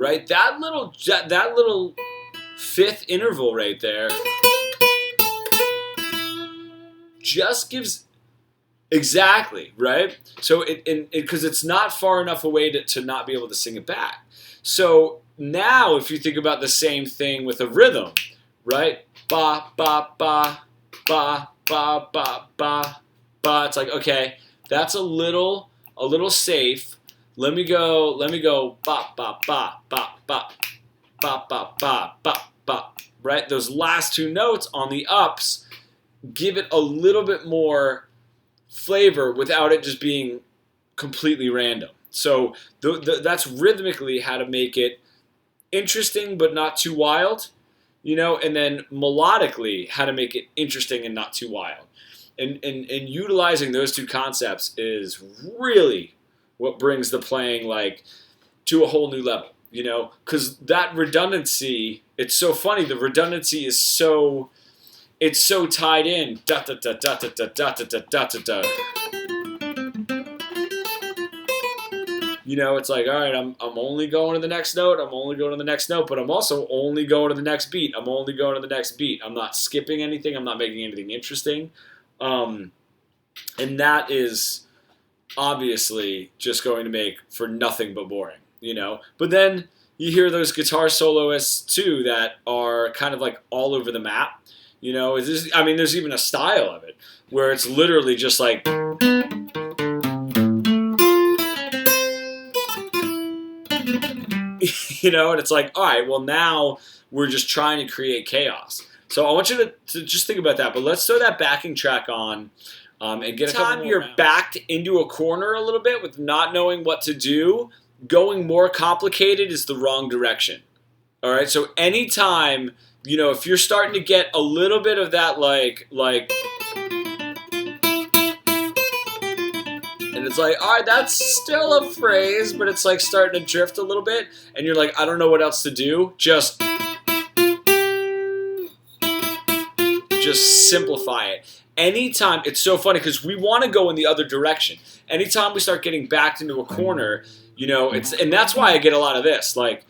right? That little fifth interval right there just gives exactly, right? So because it's not far enough away to not be able to sing it back. So now if you think about the same thing with a rhythm, right? Ba ba ba ba ba ba ba ba. It's like, okay, that's a little safe. Let me go ba ba ba ba ba ba ba ba ba ba. Right? Those last two notes on the ups give it a little bit more flavor without it just being completely random. So that's rhythmically how to make it interesting but not too wild, and then melodically how to make it interesting and not too wild. And utilizing those two concepts is really what brings the playing like to a whole new level, because that redundancy, it's so funny. The redundancy is it's so tied in. Da da da da da da da da da da da. It's like, all right, I'm only going to the next note. I'm only going to the next note, but I'm also only going to the next beat. I'm only going to the next beat. I'm not skipping anything. I'm not making anything interesting. And that is obviously just going to make for nothing but boring, But then you hear those guitar soloists too that are kind of like all over the map. There's even a style of it where it's literally just like, and it's like, all right, well now we're just trying to create chaos. So I want you to just think about that. But let's throw that backing track on and get a couple more you're rounds. Backed into a corner a little bit with not knowing what to do, going more complicated is the wrong direction. All right, so anytime, if you're starting to get a little bit of that like, and it's like, all right, that's still a phrase, but it's like starting to drift a little bit, and you're like, I don't know what else to do, just simplify it. Anytime, it's so funny because we want to go in the other direction. Anytime we start getting backed into a corner, and that's why I get a lot of this. Like,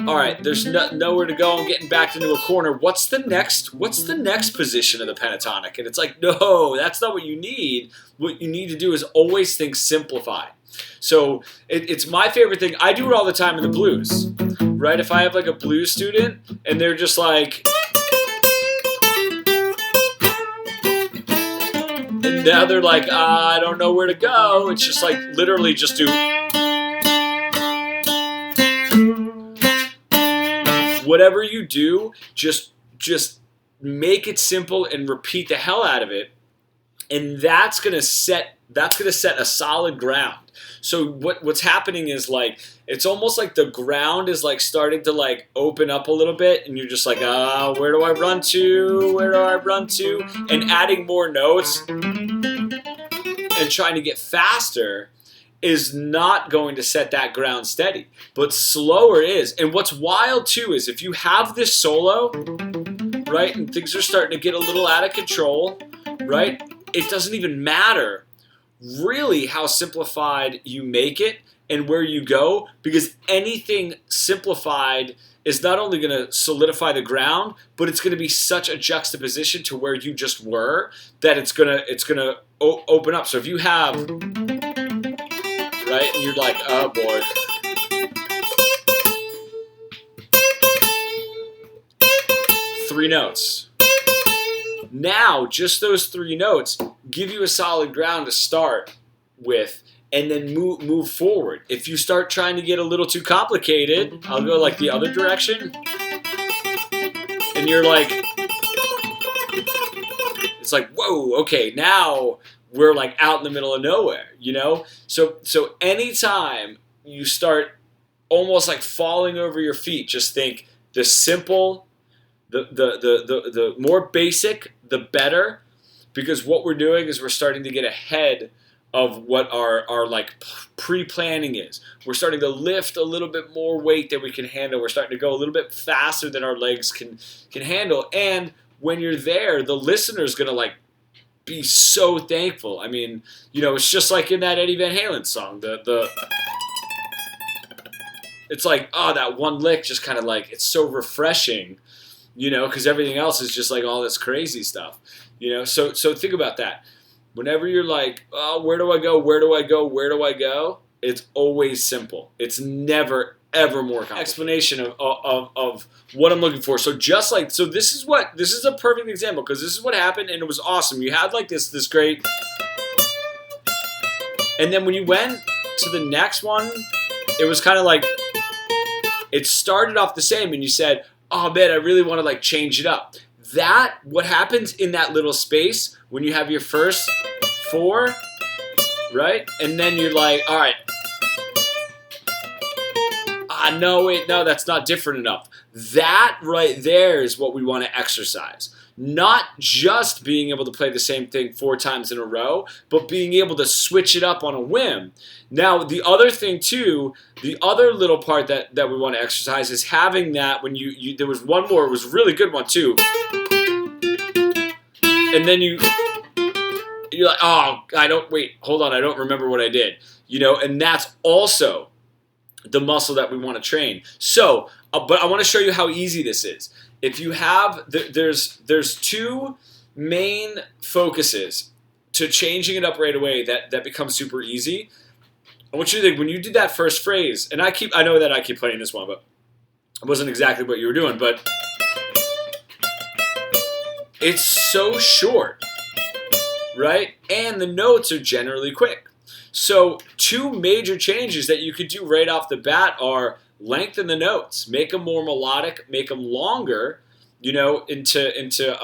all right, there's nowhere to go. I'm getting backed into a corner. What's the next position of the pentatonic? And it's like, no, that's not what you need. What you need to do is always think simplified. So it's my favorite thing. I do it all the time in the blues, right? If I have like a blues student and they're just like, and now they're like, I don't know where to go. It's just like literally just do. Whatever you do, just make it simple and repeat the hell out of it, and that's gonna set a solid ground. So what's happening is like it's almost like the ground is like starting to like open up a little bit, and you're just like, where do I run to? Where do I run to? And adding more notes and trying to get faster is not going to set that ground steady, but slower is. And what's wild too is if you have this solo, right, and things are starting to get a little out of control, right, it doesn't even matter really how simplified you make it and where you go, because anything simplified is not only going to solidify the ground, but it's going to be such a juxtaposition to where you just were that it's going to open up. So if you have, right, and you're like, oh boy, three notes. Now, just those three notes give you a solid ground to start with, and then move forward. If you start trying to get a little too complicated, I'll go like the other direction, and you're like, it's like, whoa, okay, now we're like out in the middle of nowhere, So anytime you start almost like falling over your feet, just think the simple, the more basic, the better, because what we're doing is we're starting to get ahead of what our like pre-planning is. We're starting to lift a little bit more weight than we can handle. We're starting to go a little bit faster than our legs can handle. And when you're there, the listener's gonna like be so thankful. I mean, it's just like in that Eddie Van Halen song, it's like, oh, that one lick just kind of like, it's so refreshing, because everything else is just like all this crazy stuff, So think about that. Whenever you're like, oh, where do I go? Where do I go? Where do I go? It's always simple. It's never ever more complicated. Explanation of what I'm looking for. So this is a perfect example, because this is what happened, and it was awesome. You had like this great, and then when you went to the next one, it was kind of like, it started off the same, and you said, oh man, I really want to like change it up. What happens in that little space when you have your first 4, right? And then you're like, all right, no, that's not different enough. That right there is what we want to exercise. Not just being able to play the same thing 4 times in a row, but being able to switch it up on a whim. Now, the other thing too, the other little part that we want to exercise is having that when there was one more, it was a really good one too. And then you're like, oh, I don't remember what I did. And that's also the muscle that we want to train. So, but I want to show you how easy this is. If you have, there's 2 main focuses to changing it up right away that becomes super easy. I want you to think, when you did that first phrase, and I know that I keep playing this one, but it wasn't exactly what you were doing, but it's so short, right? And the notes are generally quick. So 2 major changes that you could do right off the bat are lengthen the notes, make them more melodic, make them longer, into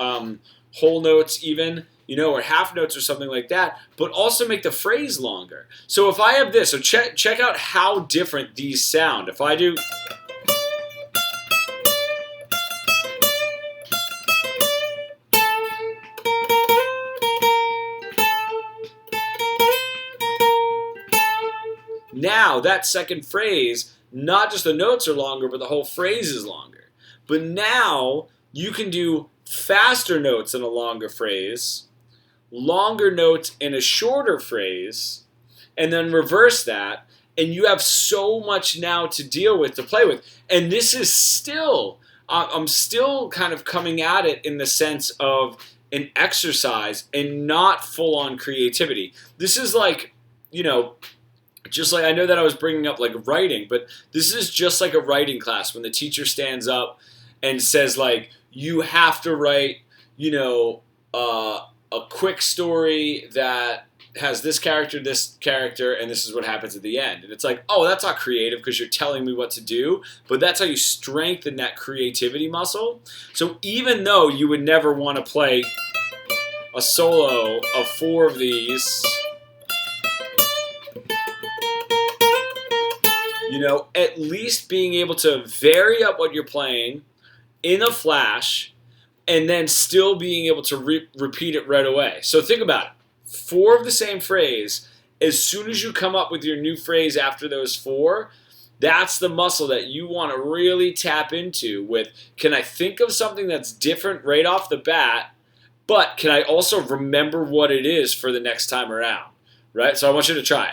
whole notes even, or half notes or something like that, but also make the phrase longer. So if I have this, so check out how different these sound. If I do, now that second phrase, not just the notes are longer, but the whole phrase is longer. But now you can do faster notes in a longer phrase, longer notes in a shorter phrase, and then reverse that, and you have so much now to deal with, to play with. And this is still, I'm still kind of coming at it in the sense of an exercise and not full-on creativity. This is like, just like, I know that I was bringing up like writing, but this is just like a writing class when the teacher stands up and says like, you have to write, a quick story that has this character, and this is what happens at the end. And it's like, oh, that's not creative because you're telling me what to do, but that's how you strengthen that creativity muscle. So even though you would never want to play a solo of 4 of these, at least being able to vary up what you're playing in a flash, and then still being able to repeat it right away. So think about it. 4 of the same phrase, as soon as you come up with your new phrase after those 4, that's the muscle that you want to really tap into with, can I think of something that's different right off the bat, but can I also remember what it is for the next time around, right? So I want you to try it.